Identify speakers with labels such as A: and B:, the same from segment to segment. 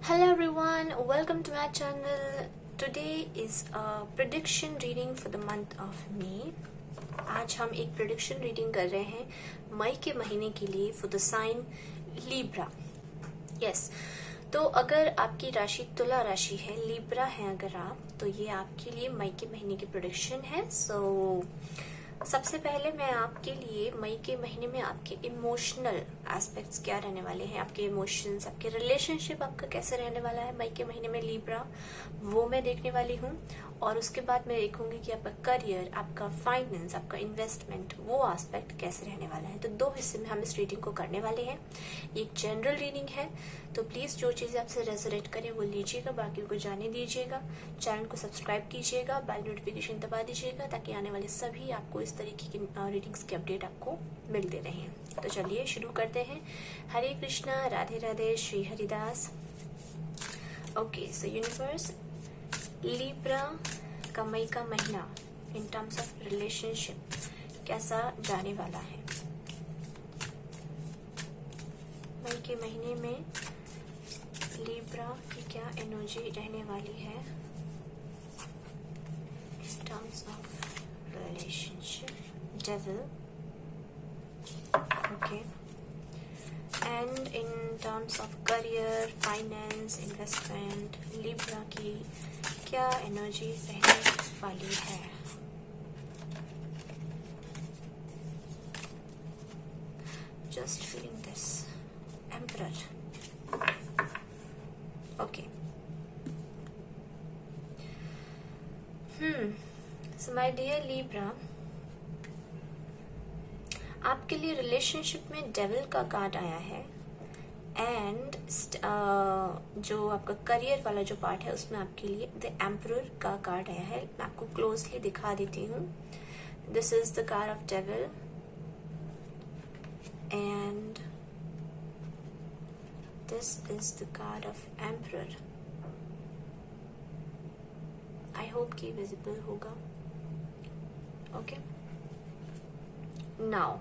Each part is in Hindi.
A: Hello everyone, welcome to my channel. Today is a prediction reading for the month of May. आज हम एक prediction reading कर रहे हैं मई के महीने के लिए for the sign Libra. Yes, तो अगर आपकी राशि तुला राशि है, लिब्रा है अगर आप, तो ये आपके लिए मई के महीने की प्रेडिक्शन है. सबसे पहले मैं आपके लिए मई के महीने में आपके इमोशनल एस्पेक्ट्स क्या रहने वाले हैं, आपके इमोशंस, आपके रिलेशनशिप आपका कैसे रहने वाला है मई के महीने में लिब्रा, वो मैं देखने वाली हूँ. और उसके बाद मैं देखूंगी कि आपका करियर, आपका फाइनेंस, आपका इन्वेस्टमेंट, वो एस्पेक्ट कैसे रहने वाला है. तो दो हिस्से में हम इस रीडिंग को करने वाले हैं. ये एक जनरल रीडिंग है, तो प्लीज जो चीजें आपसे रेजोनेट करें वो लीजिएगा, बाकी को जाने दीजिएगा. चैनल को सब्सक्राइब कीजिएगा, बेल नोटिफिकेशन दबा दीजिएगा ताकि आने वाले सभी आपको इस तरीके की रीडिंग्स के अपडेट आपको मिलते रहें. तो चलिए शुरू करते हैं. Hare Krishna, Radhe Radhe, Shri Haridas. Okay, so universe, Libra का मई का महीना इन टर्म्स ऑफ रिलेशनशिप कैसा जाने वाला है. मई के महीने में लिब्रा की क्या एनर्जी रहने वाली है in terms of relationship. Devil, okay, and in terms of career, finance, investment, Libra की क्या एनर्जी रहने वाली है. Just feeling this. Emperor, okay. So my dear Libra, आपके लिए रिलेशनशिप में डेविल का कार्ड आया है एंड जो आपका करियर वाला जो पार्ट है उसमें आपके लिए द एम्परर का कार्ड आया है. मैं आपको क्लोजली दिखा देती हूँ. This is the card of devil and this is the card of emperor. I hope कि विजिबल होगा. Okay, now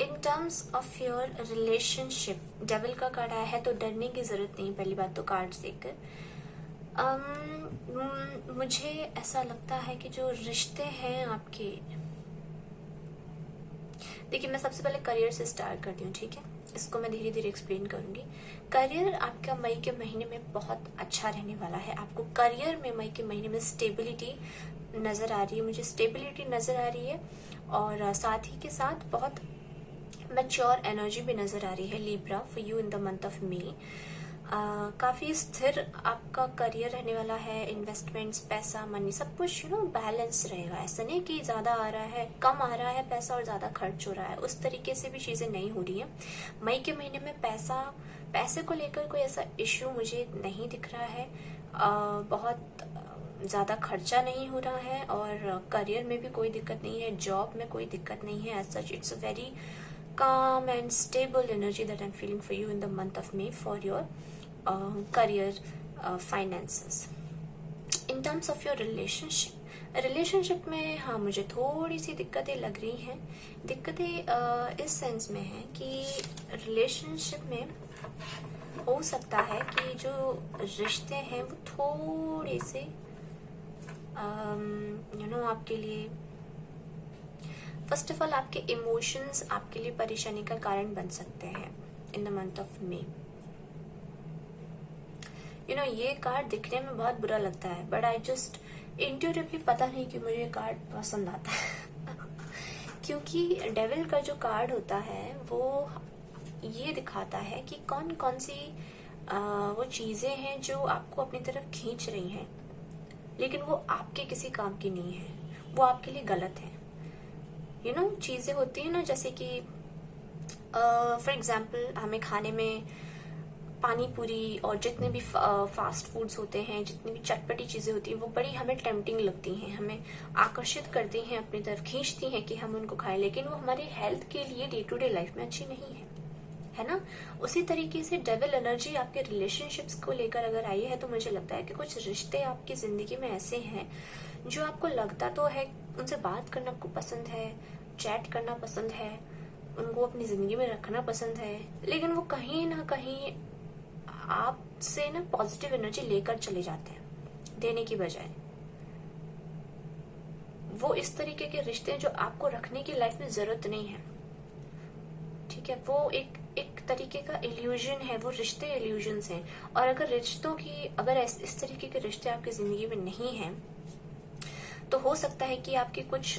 A: in terms of your relationship, devil का कार्ड आया है तो डरने की जरूरत नहीं. पहली बात तो कार्ड देखकर मुझे ऐसा लगता है कि जो रिश्ते हैं आपके, देखिए मैं सबसे पहले करियर से स्टार्ट करती हूँ, ठीक है. इसको मैं धीरे धीरे एक्सप्लेन करूंगी. करियर आपका मई के महीने में बहुत अच्छा रहने वाला है. आपको करियर में मई के महीने में स्टेबिलिटी नजर आ रही है, मुझे स्टेबिलिटी नजर आ रही है. और साथ ही के साथ बहुत मैच्योर एनर्जी भी नजर आ रही है Libra for you in the month of May. काफी स्थिर आपका करियर रहने वाला है. इन्वेस्टमेंट्स, पैसा, मनी, सब कुछ बैलेंस रहेगा. ऐसा नहीं कि ज्यादा आ रहा है, कम आ रहा है पैसा और ज्यादा खर्च हो रहा है, उस तरीके से भी चीजें नहीं हो रही है. मई के महीने में पैसे को लेकर कोई ऐसा इश्यू मुझे नहीं दिख रहा है. बहुत ज्यादा खर्चा नहीं हो रहा है और करियर में भी कोई दिक्कत नहीं है, जॉब में कोई दिक्कत नहीं है. As such it's a very calm and stable energy that I'm feeling for you in the month of May for your career, finances. In terms of your relationship में हाँ मुझे थोड़ी सी दिक्कतें लग रही हैं. दिक्कतें इस सेंस में है कि रिलेशनशिप में हो सकता है कि जो रिश्ते हैं वो थोड़े से आपके लिए, फर्स्ट ऑफ ऑल आपके इमोशंस आपके लिए परेशानी का कारण बन सकते हैं in the month of May. ये कार्ड दिखने में बहुत बुरा लगता है बट आई जस्ट इंट्यूटिवली, पता नहीं कि मुझे ये कार्ड पसंद आता है क्योंकि डेविल का जो कार्ड होता है वो ये दिखाता है कि कौन कौन सी वो चीजें हैं जो आपको अपनी तरफ खींच रही हैं, लेकिन वो आपके किसी काम की नहीं है, वो आपके लिए गलत है. चीजें होती है ना, जैसे कि फॉर एग्जाम्पल हमें खाने में पानी पूरी और जितने भी फास्ट फूड्स होते हैं, जितनी भी चटपटी चीजें होती हैं, वो बड़ी हमें टेम्पटिंग लगती हैं, हमें आकर्षित करती हैं, अपनी तरफ खींचती हैं कि हम उनको खाएं, लेकिन वो हमारी हेल्थ के लिए डे टू डे लाइफ में अच्छी नहीं है ना. उसी तरीके से डेविल एनर्जी आपके रिलेशनशिप्स को लेकर अगर आई है तो मुझे लगता है कि कुछ रिश्ते आपकी जिंदगी में ऐसे हैं जो आपको लगता तो है, उनसे बात करना आपको पसंद है, चैट करना पसंद है, उनको अपनी जिंदगी में रखना पसंद है, लेकिन वो कहीं ना कहीं आपसे ना पॉजिटिव एनर्जी लेकर चले जाते हैं, देने की बजाय। वो इस तरीके के रिश्ते हैं जो आपको रखने की लाइफ में जरूरत नहीं है, ठीक है। वो एक तरीके का इल्यूजन है, वो रिश्ते इल्यूजन्स हैं। और अगर रिश्तों की अगर इस तरीके के रिश्ते आपकी जिंदगी में नहीं हैं, तो हो सकता है कि आपके कुछ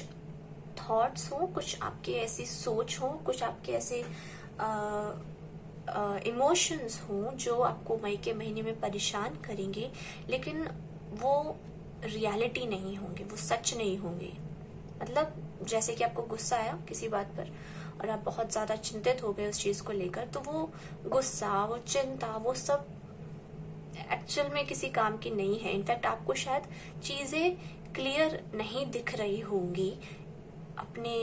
A: थॉट्स हो, कुछ आपकी ऐसी सोच हो, कुछ आपके ऐसे इमोशंस हो जो आपको मई के महीने में परेशान करेंगे, लेकिन वो रियलिटी नहीं होंगे, वो सच नहीं होंगे। मतलब जैसे कि आपको गुस्सा आया किसी बात पर और आप बहुत ज्यादा चिंतित हो गए उस चीज को लेकर, तो वो गुस्सा, वो चिंता, वो सब एक्चुअल में किसी काम की नहीं है। इनफैक्ट आपको शायद चीजें क्लियर नहीं दिख रही होंगी अपने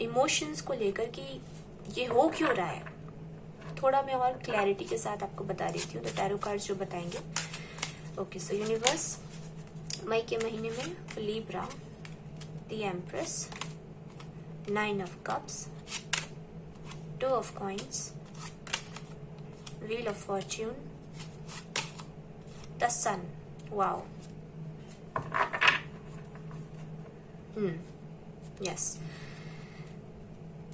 A: इमोशंस को लेकर कि ये हो क्यों रहा है। थोड़ा मैं और क्लैरिटी के साथ आपको बता देती हूँ, तो टैरो कार्ड्स जो बताएंगे। ओके, सो यूनिवर्स, मई के महीने में Libra, the empress, 9 of cups, 2 of coins, wheel of fortune, the sun. Wow, yes.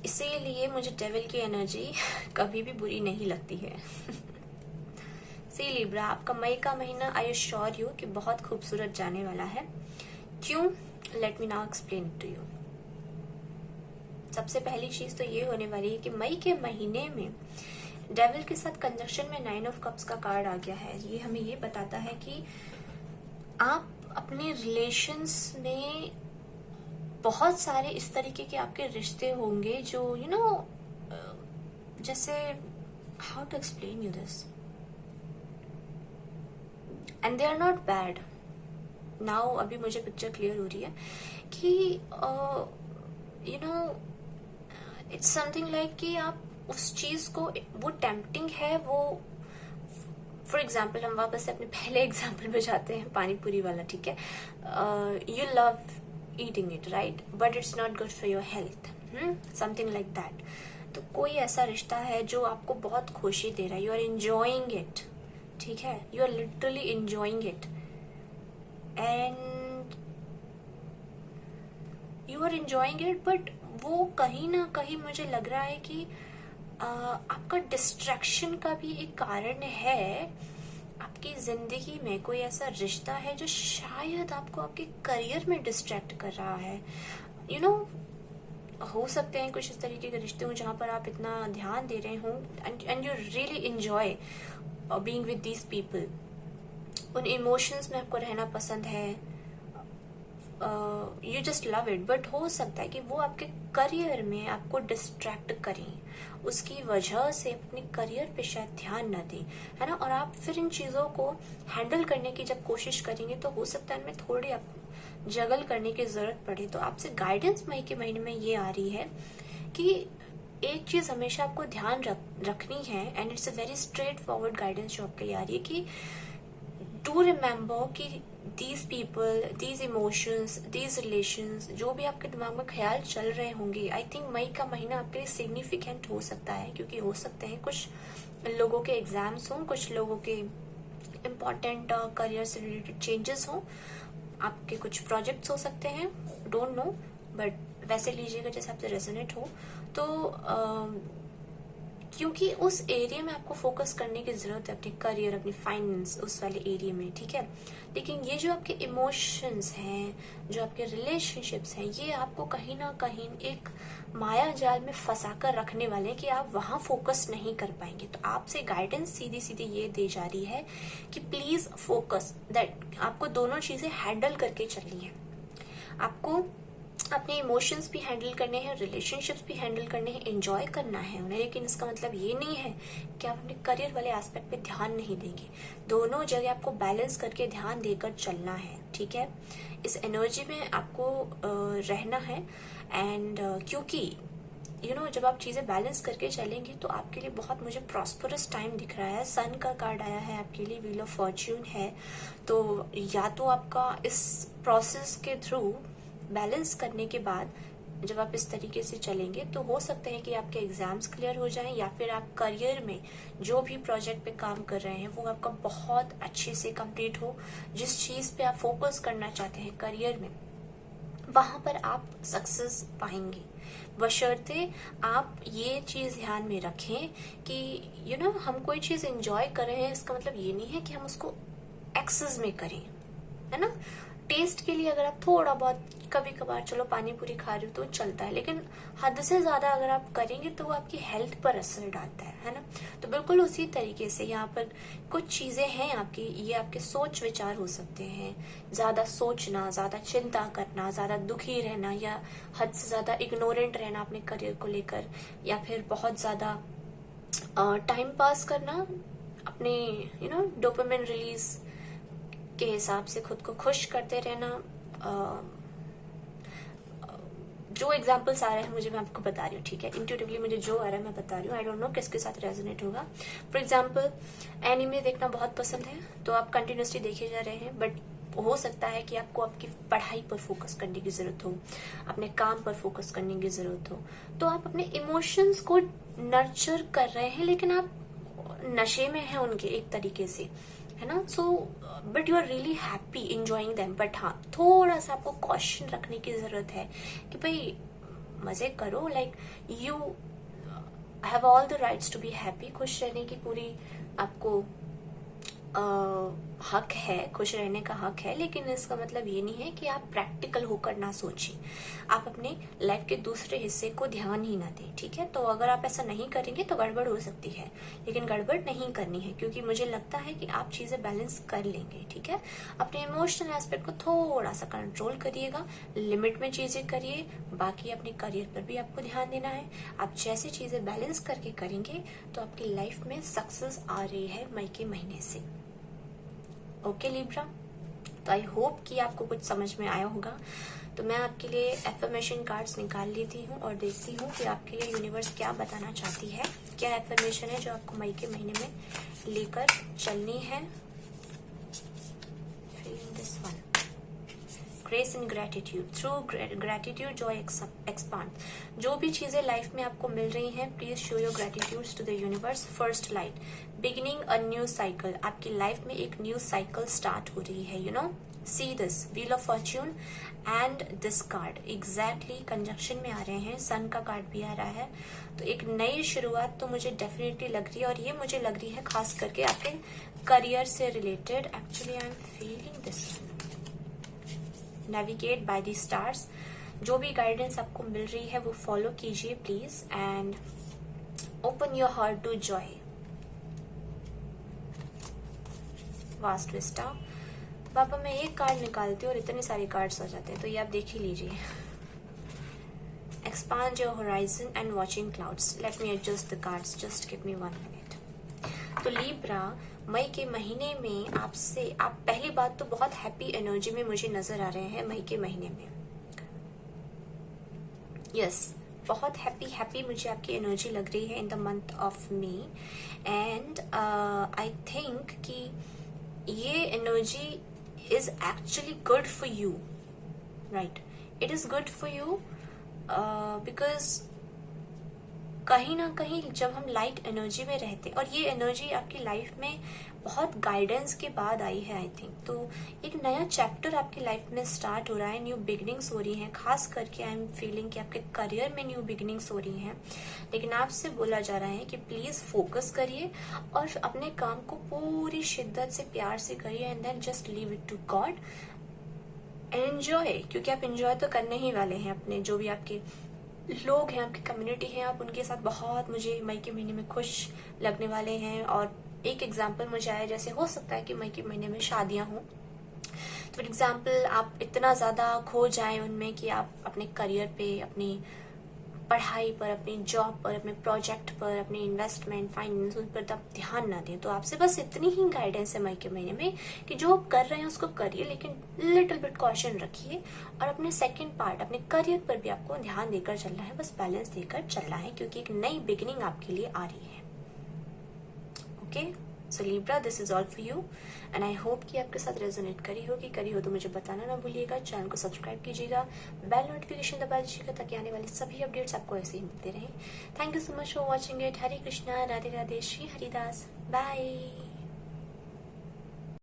A: इसीलिए मुझे डेविल की एनर्जी कभी भी बुरी नहीं लगती है। सी लिब्रा, आपका मई का महीना आई श्योर यू कि बहुत खूबसूरत जाने वाला है। क्यों? Let me now explain to you. सबसे पहली चीज तो ये होने वाली है कि मई के महीने में डेविल के साथ कंजक्शन में 9 ऑफ कप्स का कार्ड आ गया है। ये हमें ये बताता है कि आप अपने रिलेशंस में बहुत सारे इस तरीके के आपके रिश्ते होंगे जो जैसे, how to explain you this, and they are not bad. Now अभी मुझे पिक्चर क्लियर हो रही है कि इट्स समथिंग लाइक कि आप उस चीज को, वो टेम्पटिंग है, वो फॉर एग्जाम्पल हम वापस से अपने पहले एग्जाम्पल में जाते हैं, पानी पूरी वाला, ठीक है। You love eating it, right? But it's not good for your health. Something like that. तो कोई ऐसा रिश्ता है जो आपको बहुत खुशी दे रहा है, यू आर एंजॉइंग इट, ठीक है, you are literally enjoying it, and you are enjoying it, but वो कहीं ना कहीं मुझे लग रहा है कि आपका डिस्ट्रैक्शन का भी एक कारण है। आपकी जिंदगी में कोई ऐसा रिश्ता है जो शायद आपको आपके करियर में डिस्ट्रैक्ट कर रहा है। हो सकते हैं कुछ इस तरीके के रिश्ते हों जहां पर आप इतना ध्यान दे रहे हों and you really enjoy being with these people. उन इमोशंस में आपको रहना पसंद है, you just love it, but हो सकता है कि वो आपके करियर में आपको डिस्ट्रैक्ट करें, उसकी वजह से अपने करियर पे शायद ध्यान न दें, है ना। और आप फिर इन चीजों को हैंडल करने की जब कोशिश करेंगे तो हो सकता है इनमें थोड़ी आपको जगल करने की जरूरत पड़े। तो आपसे गाइडेंस मई के महीने में ये आ रही है कि एक चीज हमेशा आपको ध्यान रखनी है, and it's a very straight forward guidance जो आपके लिए आ रही है कि डू रिमेम्बर कि these people, these emotions, these relations, जो भी आपके दिमाग में ख्याल चल रहे होंगे, आई थिंक मई का महीना आपके लिए सिग्निफिकेंट हो सकता है, क्योंकि हो सकते हैं कुछ लोगों के एग्जाम्स हों, कुछ लोगों के इम्पोर्टेंट करियर से रिलेटेड चेंजेस हों, आपके कुछ प्रोजेक्ट्स हो सकते हैं, डोंट नो, बट वैसे लीजिएगा जैसे आपसे रेजोनेट हो। तो क्योंकि उस एरिया में आपको फोकस करने की जरूरत है, अपने करियर, अपनी फाइनेंस, उस वाले एरिया में, ठीक है। लेकिन ये जो आपके इमोशंस हैं, जो आपके रिलेशनशिप्स हैं, ये आपको कहीं ना कहीं एक माया जाल में फंसा कर रखने वाले हैं कि आप वहां फोकस नहीं कर पाएंगे। तो आपसे गाइडेंस सीधी सीधी ये दी जा रही है कि प्लीज फोकस दैट, आपको दोनों चीजें हैंडल करके चलनी है। आपको अपने इमोशंस भी हैंडल करने हैं, रिलेशनशिप्स भी हैंडल करने हैं, एंजॉय करना है उन्हें, लेकिन इसका मतलब ये नहीं है कि आप अपने करियर वाले एस्पेक्ट पे ध्यान नहीं देंगे। दोनों जगह आपको बैलेंस करके ध्यान देकर चलना है, ठीक है। इस एनर्जी में आपको रहना है, एंड क्योंकि जब आप चीजें बैलेंस करके चलेंगे तो आपके लिए बहुत मुझे प्रॉस्परस टाइम दिख रहा है। सन का कार्ड आया है आपके लिए, व्हील ऑफ फॉर्च्यून है, तो या तो आपका इस प्रोसेस के थ्रू बैलेंस करने के बाद जब आप इस तरीके से चलेंगे तो हो सकता है कि आपके एग्जाम्स क्लियर हो जाएं, या फिर आप करियर में जो भी प्रोजेक्ट पे काम कर रहे हैं वो आपका बहुत अच्छे से कंप्लीट हो। जिस चीज पे आप फोकस करना चाहते हैं करियर में, वहां पर आप सक्सेस पाएंगे, बशर्ते आप ये चीज ध्यान में रखें कि हम कोई चीज एंजॉय कर रहे हैं, इसका मतलब ये नहीं है कि हम उसको एक्सेस में करें, है ना। टेस्ट के लिए अगर आप थोड़ा बहुत कभी कभार चलो पानी पूरी खा रहे हो तो चलता है, लेकिन हद से ज्यादा अगर आप करेंगे तो वो आपकी हेल्थ पर असर डालता है ना। तो बिल्कुल उसी तरीके से यहाँ पर कुछ चीजें हैं आपकी, ये आपके सोच विचार हो सकते हैं। ज्यादा सोचना, ज्यादा चिंता करना, ज्यादा दुखी रहना, या हद से ज्यादा इग्नोरेंट रहना अपने करियर को लेकर, या फिर बहुत ज्यादा टाइम पास करना, अपने डोपामिन रिलीज के हिसाब से खुद को खुश करते रहना। जो एग्जाम्पल्स आ रहे हैं मुझे, मैं आपको बता रही हूँ, ठीक है। इंट्यूटिवली मुझे जो आ रहा है मैं बता रही हूँ, आई डोंट नो किसके साथ रेजोनेट होगा। फॉर एग्जाम्पल, एनिमे देखना बहुत पसंद है तो आप कंटिन्यूसली देखे जा रहे हैं, बट हो सकता है कि आपको आपकी पढ़ाई पर फोकस करने की जरूरत हो, अपने काम पर फोकस करने की जरूरत हो, तो आप अपने इमोशंस को नर्चर कर रहे हैं, लेकिन आप नशे में हैं उनके एक तरीके से, है ना। So but you are really happy enjoying them, but हाँ थोड़ा सा आपको कॉशन रखने की जरूरत है कि भाई मजे करो, like you have all the rights to be happy. खुश रहने की पूरी आपको हक है, खुश रहने का हक है, लेकिन इसका मतलब ये नहीं है कि आप प्रैक्टिकल होकर ना सोचिए, आप अपने लाइफ के दूसरे हिस्से को ध्यान ही ना दें, ठीक है। तो अगर आप ऐसा नहीं करेंगे तो गड़बड़ हो सकती है, लेकिन गड़बड़ नहीं करनी है, क्योंकि मुझे लगता है कि आप चीजें बैलेंस कर लेंगे, ठीक है। अपने इमोशनल एस्पेक्ट को थोड़ा सा कंट्रोल करिएगा, लिमिट में चीजें करिए, बाकी अपने करियर पर भी आपको ध्यान देना है। आप जैसे चीजें बैलेंस करके करेंगे तो आपकी लाइफ में सक्सेस आ रही है मई के महीने से। ओके लिब्रा, तो आई होप कि आपको कुछ समझ में आया होगा। तो मैं आपके लिए एफर्मेशन कार्ड्स निकाल लेती हूँ और देखती हूँ कि आपके लिए यूनिवर्स क्या बताना चाहती है, क्या एफर्मेशन है जो आपको मई के महीने में लेकर चलनी है। Feeling this one, grace and gratitude, through gratitude joy expand. जो भी चीजें लाइफ में आपको मिल रही हैं, please show your gratitudes to the universe. First light, beginning a new cycle, आपकी लाइफ में एक न्यू साइकिल स्टार्ट हो रही है, see this wheel of fortune and this card exactly conjunction में आ रहे हैं, सन का कार्ड भी आ रहा है। तो एक नई शुरुआत तो मुझे डेफिनेटली लग रही है, और ये मुझे लग रही है खास करके आपके करियर से related. Actually I am feeling this, navigate by the stars. जो भी गाइडेंस आपको मिल रही है वो फॉलो कीजिए please, and open your heart to joy. Vast vista. पापा मैं एक कार्ड निकालती हूँ और इतने सारे कार्ड्स हो जाते हैं, तो ये आप देख ही लीजिए। Expand your horizon and watching clouds. Let me adjust the cards, just give me 1 minute. तो लीब्रा, मई के महीने में आपसे, आप पहली बात तो बहुत हैप्पी एनर्जी में मुझे नजर आ रहे हैं मई के महीने में। यस, बहुत हैप्पी मुझे आपकी एनर्जी लग रही है in the month of May, and I think कि ये energy is actually good for you, right. It is good for you because कहीं ना कहीं जब हम लाइट एनर्जी में रहते, और ये एनर्जी आपकी लाइफ में बहुत गाइडेंस के बाद आई है आई थिंक, तो एक नया चैप्टर आपकी लाइफ में स्टार्ट हो रहा है, न्यू बिगिनिंग्स हो रही हैं। खास करके आई एम फीलिंग कि आपके करियर में न्यू बिगिनिंग्स हो रही हैं, लेकिन आपसे बोला जा रहा है कि प्लीज फोकस करिए और अपने काम को पूरी शिद्दत से प्यार से करिए, and then just leave it to God, enjoy, क्योंकि आप एंजॉय तो करने ही वाले हैं। अपने जो भी आपके लोग हैं, आपकी कम्युनिटी है, आप उनके साथ बहुत मुझे मई के महीने में खुश लगने वाले हैं। और एक एग्जाम्पल मुझे आया, जैसे हो सकता है कि मई के महीने में शादियां हों, तो फॉर एग्जाम्पल आप इतना ज्यादा खो जाएं उनमें कि आप अपने करियर पे, अपनी पढ़ाई पर, अपनी जॉब पर, अपने प्रोजेक्ट पर, अपने इन्वेस्टमेंट, फाइनेंस, उन पर तब ध्यान ना दें। तो आपसे बस इतनी ही गाइडेंस है मई के महीने में कि जो आप कर रहे हैं उसको करिए, लेकिन लिटिल बिट कॉशन रखिए, और अपने सेकंड पार्ट, अपने करियर पर भी आपको ध्यान देकर चलना है, बस बैलेंस देकर चलना है, क्योंकि एक नई बिगिनिंग आपके लिए आ रही है। Okay, so Libra, this is all for you and I hope कि आपके साथ रेजोनेट करी हो तो मुझे बताना ना भूलिएगा। चैनल को सब्सक्राइब कीजिएगा, बेल नोटिफिकेशन दबा दीजिएगा ताकि आने वाले सभी अपडेट्स आपको ऐसे ही मिलते रहें। Thank you so much for watching it. Hare Krishna, Radhe Radhe, Shri Haridas, bye.